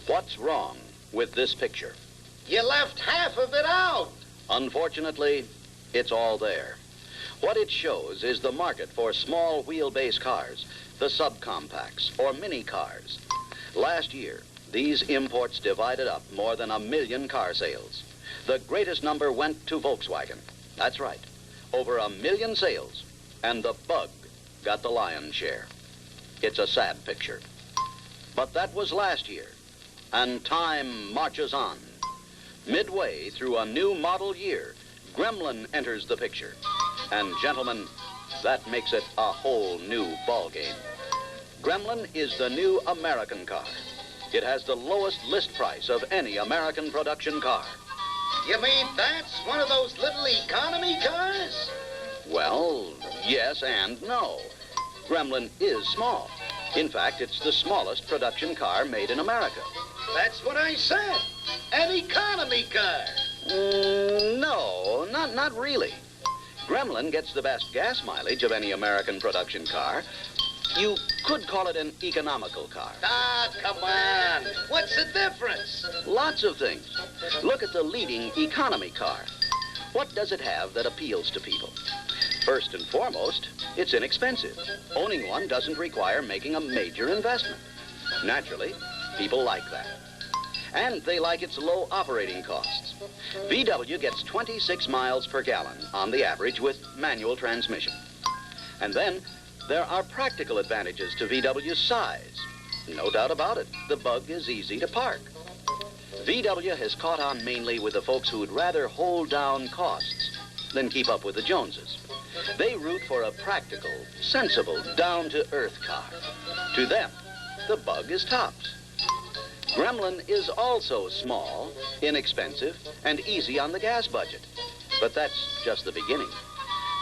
What's wrong with this picture? You left half of it out. Unfortunately, it's all there. What it shows is the market for small wheelbase cars, the subcompacts or mini cars. Last year, these imports divided up more than 1 million car sales. The greatest number went to Volkswagen. That's right, over 1 million sales, and the Bug got the lion's share. It's a sad picture. But that was last year, and time marches on. Midway through a new model year, Gremlin enters the picture. And gentlemen, that makes it a whole new ballgame. Gremlin is the new American car. It has the lowest list price of any American production car. You mean that's one of those little economy cars? Well, yes and no. Gremlin is small. In fact, it's the smallest production car made in America. That's what I said. An economy car. No, not really. Gremlin gets the best gas mileage of any American production car. You could call it an economical car. Ah, come on. What's the difference? Lots of things. Look at the leading economy car. What does it have that appeals to people? First and foremost, it's inexpensive. Owning one doesn't require making a major investment. Naturally, people like that. And they like its low operating costs. VW gets 26 miles per gallon on the average with manual transmission. And then there are practical advantages to VW's size. No doubt about it, the Bug is easy to park. VW has caught on mainly with the folks who'd rather hold down costs than keep up with the Joneses. They root for a practical, sensible, down-to-earth car. To them, the Bug is tops. Gremlin is also small, inexpensive, and easy on the gas budget. But that's just the beginning.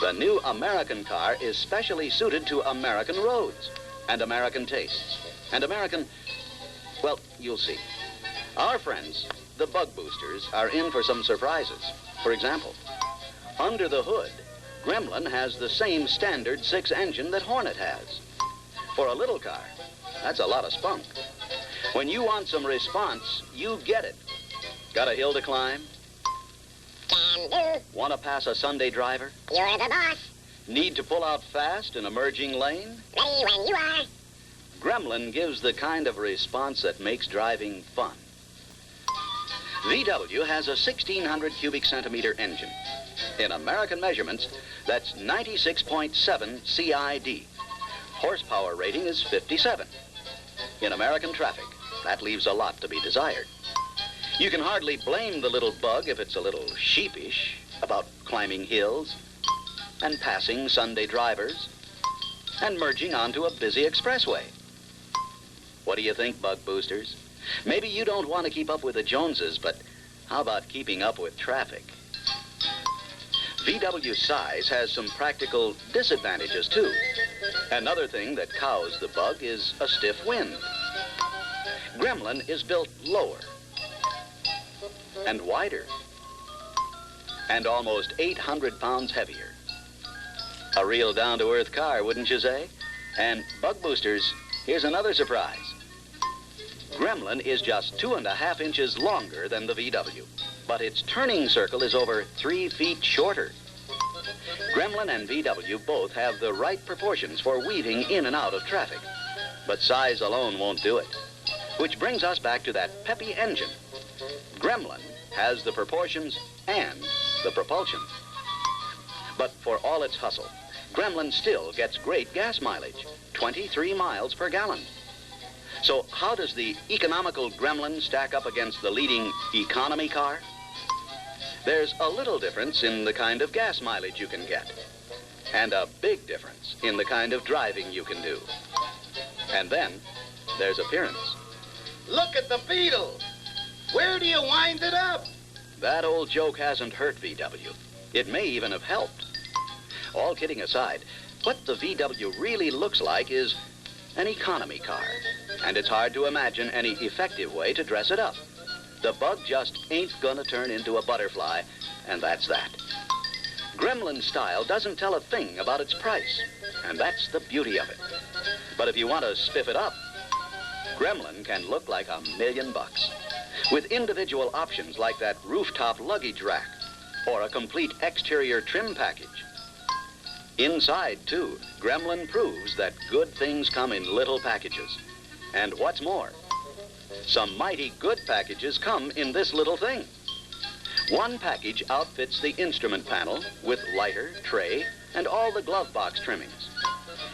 The new American car is specially suited to American roads and American tastes. And American, well, you'll see. Our friends, the Bug Boosters, are in for some surprises. For example, under the hood, Gremlin has the same standard 6 engine that Hornet has. For a little car, that's a lot of spunk. When you want some response, you get it. Got a hill to climb? Can do. Want to pass a Sunday driver? You're the boss. Need to pull out fast in a merging lane? Ready when you are. Gremlin gives the kind of response that makes driving fun. VW has a 1,600 cubic centimeter engine. In American measurements, that's 96.7 CID. Horsepower rating is 57. In American traffic, that leaves a lot to be desired. You can hardly blame the little Bug if it's a little sheepish about climbing hills and passing Sunday drivers and merging onto a busy expressway. What do you think, Bug Boosters? Maybe you don't want to keep up with the Joneses, but how about keeping up with traffic? VW's size has some practical disadvantages, too. Another thing that cows the Bug is a stiff wind. Gremlin is built lower and wider and almost 800 pounds heavier. A real down-to-earth car, wouldn't you say? And Bug Boosters, here's another surprise. Gremlin is just 2.5 inches longer than the VW, but its turning circle is over 3 feet shorter. Gremlin and VW both have the right proportions for weaving in and out of traffic, but size alone won't do it. Which brings us back to that peppy engine. Gremlin has the proportions and the propulsion. But for all its hustle, Gremlin still gets great gas mileage, 23 miles per gallon. So how does the economical Gremlin stack up against the leading economy car? There's a little difference in the kind of gas mileage you can get, and a big difference in the kind of driving you can do. And then there's appearance. Look at the Beetle. Where do you wind it up? That old joke hasn't hurt VW. It may even have helped. All kidding aside, what the VW really looks like is an economy car. And it's hard to imagine any effective way to dress it up. The bug just ain't gonna turn into a butterfly, and that's that. Gremlin style doesn't tell a thing about its price, and that's the beauty of it. But if you want to spiff it up, Gremlin can look like $1,000,000 with individual options like that rooftop luggage rack or a complete exterior trim package. Inside, too, Gremlin proves that good things come in little packages. And what's more, some mighty good packages come in this little thing. One package outfits the instrument panel with lighter, tray, and all the glove box trimmings.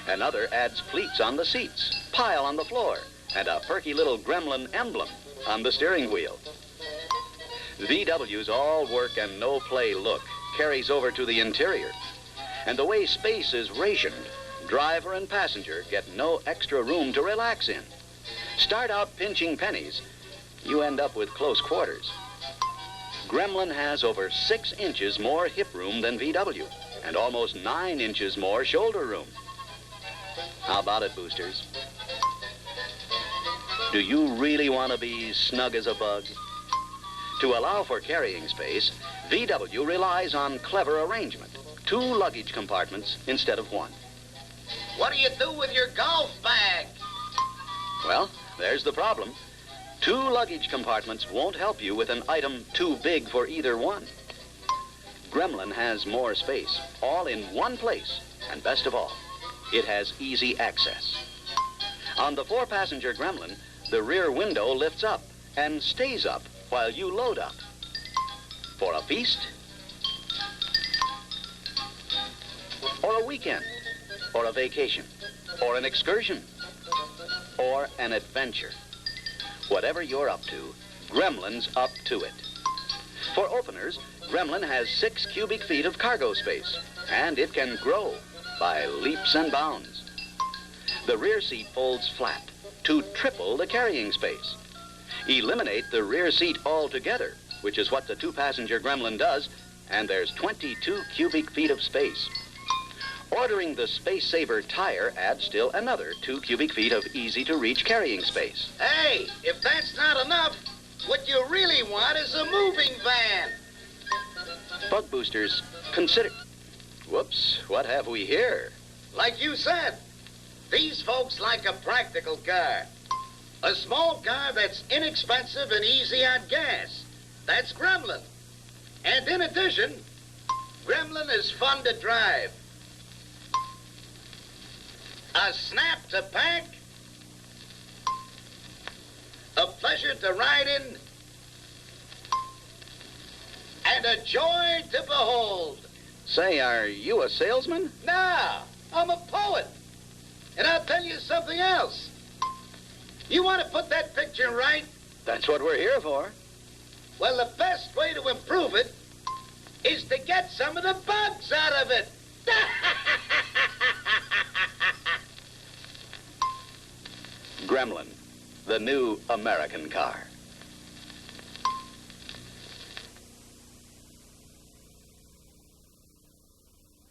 Another adds pleats on the seats, pile on the floor, and a perky little Gremlin emblem on the steering wheel. VW's all work and no play look carries over to the interior. And the way space is rationed, driver and passenger get no extra room to relax in. Start out pinching pennies, you end up with close quarters. Gremlin has over 6 inches more hip room than VW and almost 9 inches more shoulder room. How about it, boosters? Do you really want to be snug as a bug? To allow for carrying space, VW relies on clever arrangement. 2 luggage compartments instead of 1. What do you do with your golf bag? Well, there's the problem. 2 luggage compartments won't help you with an item too big for either one. Gremlin has more space, all in one place, and best of all, it has easy access. On the 4-passenger Gremlin, the rear window lifts up and stays up while you load up. For a feast, or a weekend, or a vacation, or an excursion, or an adventure. Whatever you're up to, Gremlin's up to it. For openers, Gremlin has 6 cubic feet of cargo space, and it can grow by leaps and bounds. The rear seat folds flat to triple the carrying space. Eliminate the rear seat altogether, which is what the 2-passenger Gremlin does, and there's 22 cubic feet of space. Ordering the Space Saver tire adds still another 2 cubic feet of easy-to-reach carrying space. Hey, if that's not enough, what you really want is a moving van. Bug boosters, consider... Whoops, what have we here? Like you said, these folks like a practical car. A small car that's inexpensive and easy on gas. That's Gremlin. And in addition, Gremlin is fun to drive. A snap to pack, a pleasure to ride in, and a joy to behold. Say, are you a salesman? Now, I'm a poet. And I'll tell you something else. You want to put that picture right? That's what we're here for. Well, the best way to improve it is to get some of the bugs out of it. Gremlin, the new American car.